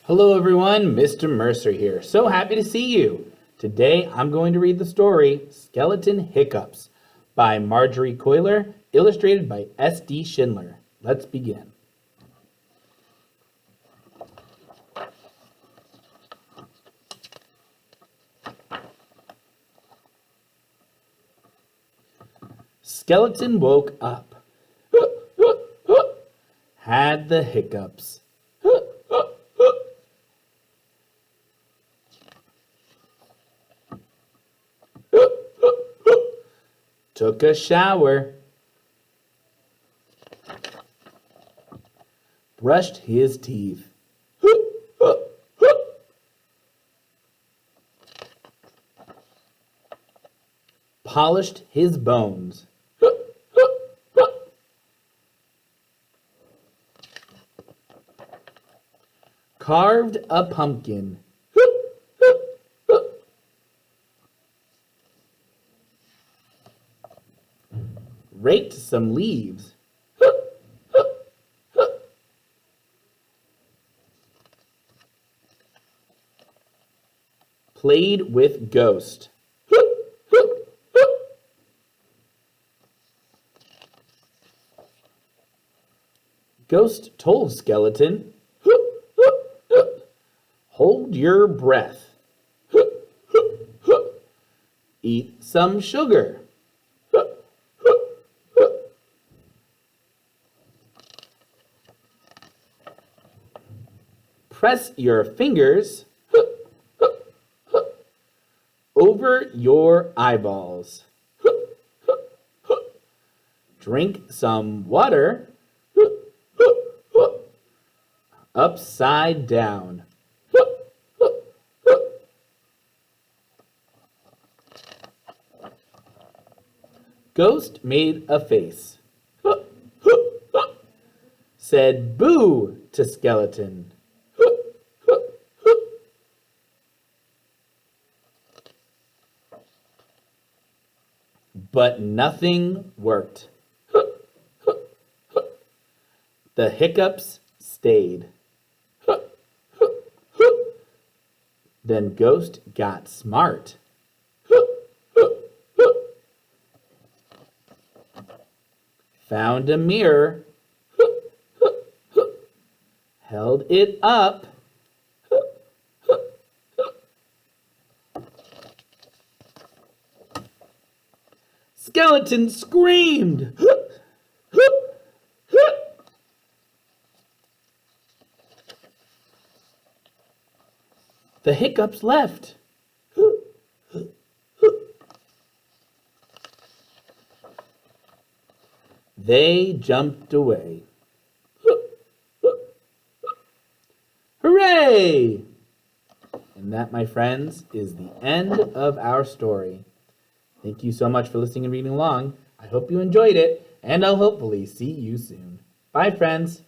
Hello everyone, Mr. Mercer here. So happy to see you. Today I'm going to read the story Skeleton Hiccups by Marjorie Coiler, illustrated by S.D. Schindler. Let's begin. Skeleton woke up. Had the hiccups. Took a shower. Brushed his teeth. Polished his bones. Carved a pumpkin. Raked some leaves. Played with Ghost. Ghost told Skeleton, "Hold your breath. Eat some sugar. Press your fingers over your eyeballs. Drink some water upside down." Ghost made a face. Said boo to Skeleton. But nothing worked. The hiccups stayed. Then Ghost got smart. Found a mirror. Held it up. Skeleton screamed. The hiccups left. They jumped away. Hooray! And that, my friends, is the end of our story. Thank you so much for listening and reading along. I hope you enjoyed it, and I'll hopefully see you soon. Bye, friends.